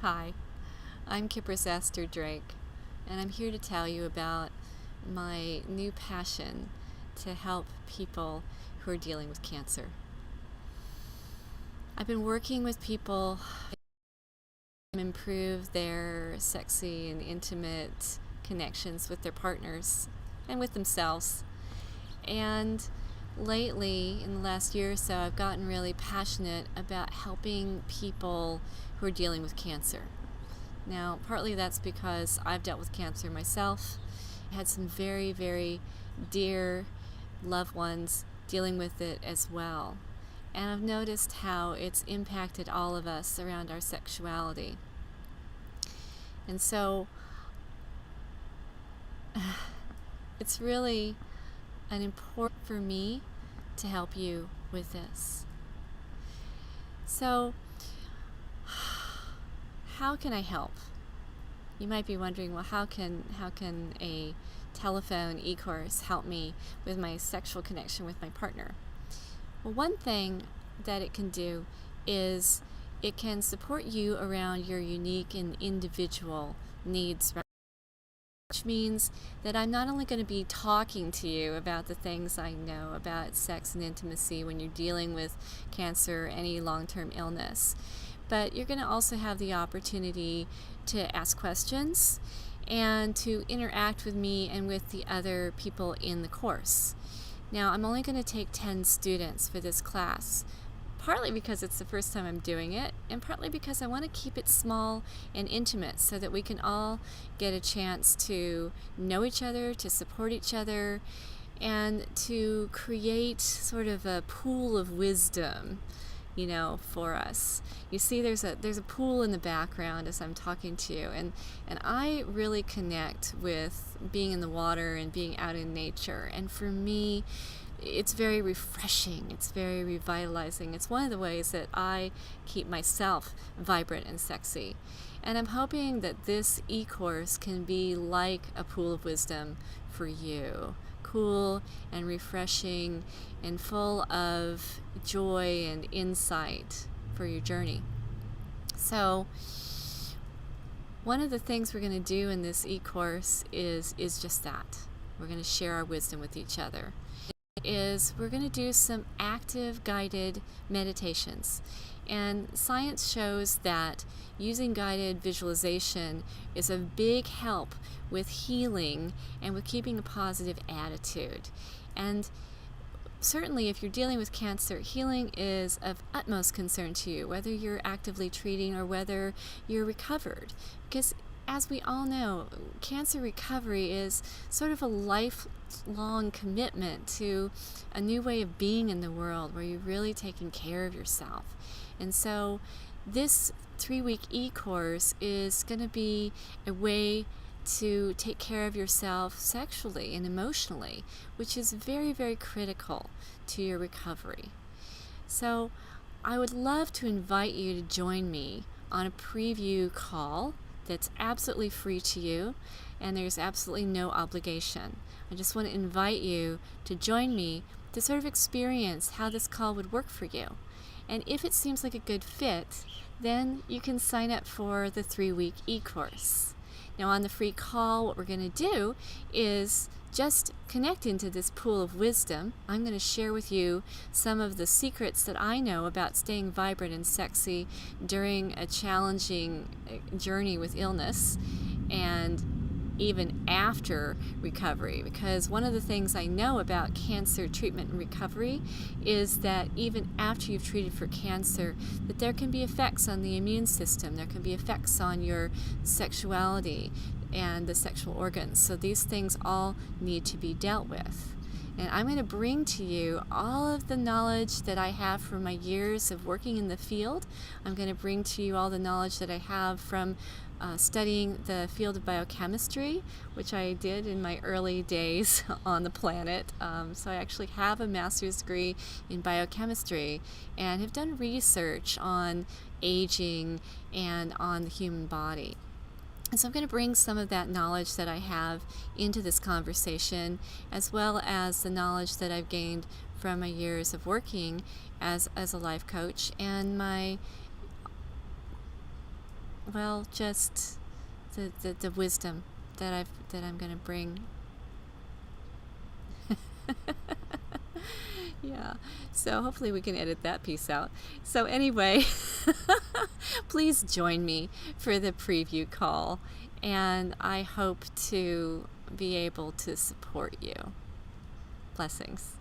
Hi, I'm Kypris Aster Drake, and I'm here to tell you about my new passion to help people who are dealing with cancer. I've been working with people to improve their sexy and intimate connections with their partners and with themselves. And lately, in the last year or so, I've gotten really passionate about helping people who are dealing with cancer. Now, partly that's because I've dealt with cancer myself. I had some very, very dear loved ones dealing with it as well. And I've noticed how it's impacted all of us around our sexuality. And so it's really an important for me to help you with this. So how can I help? You might be wondering, well, how can a telephone e-course help me with my sexual connection with my partner? Well, one thing that it can do is it can support you around your unique and individual needs, which means that I'm not only going to be talking to you about the things I know about sex and intimacy when you're dealing with cancer or any long-term illness, but you're going to also have the opportunity to ask questions and to interact with me and with the other people in the course. Now, I'm only going to take 10 students for this class, partly because it's the first time I'm doing it, and partly because I want to keep it small and intimate so that we can all get a chance to know each other, to support each other, and to create sort of a pool of wisdom, for us. You see, there's a pool in the background as I'm talking to you, and I really connect with being in the water and being out in nature. And for me, it's very refreshing. It's very revitalizing. It's one of the ways that I keep myself vibrant and sexy. And I'm hoping that this e-course can be like a pool of wisdom for you. Cool and refreshing and full of joy and insight for your journey. So one of the things we're going to do in this e-course is just that. We're going to share our wisdom with each other. We're going to do some active guided meditations. And science shows that using guided visualization is a big help with healing and with keeping a positive attitude. And certainly if you're dealing with cancer, healing is of utmost concern to you, whether you're actively treating or whether you're recovered. Because as we all know, cancer recovery is sort of a lifelong commitment to a new way of being in the world where you're really taking care of yourself. And so this 3-week e-course is going to be a way to take care of yourself sexually and emotionally, which is very, very critical to your recovery. So I would love to invite you to join me on a preview call that's absolutely free to you, and there's absolutely no obligation. I just want to invite you to join me to sort of experience how this call would work for you. And if it seems like a good fit, then you can sign up for the 3-week e-course. Now, on the free call, what we're going to do is just connect into this pool of wisdom. I'm going to share with you some of the secrets that I know about staying vibrant and sexy during a challenging journey with illness and even after recovery, because one of the things I know about cancer treatment and recovery is that even after you've treated for cancer, that there can be effects on the immune system, there can be effects on your sexuality and the sexual organs. So these things all need to be dealt with. And I'm going to bring to you all of the knowledge that I have from my years of working in the field. I'm going to bring to you all the knowledge that I have from studying the field of biochemistry, which I did in my early days on the planet. So I actually have a master's degree in biochemistry and have done research on aging and on the human body. And so I'm going to bring some of that knowledge that I have into this conversation, as well as the knowledge that I've gained from my years of working as a life coach and my well, just the wisdom that I'm going to bring. Yeah, so hopefully we can edit that piece out. So anyway, please join me for the preview call, and I hope to be able to support you. Blessings.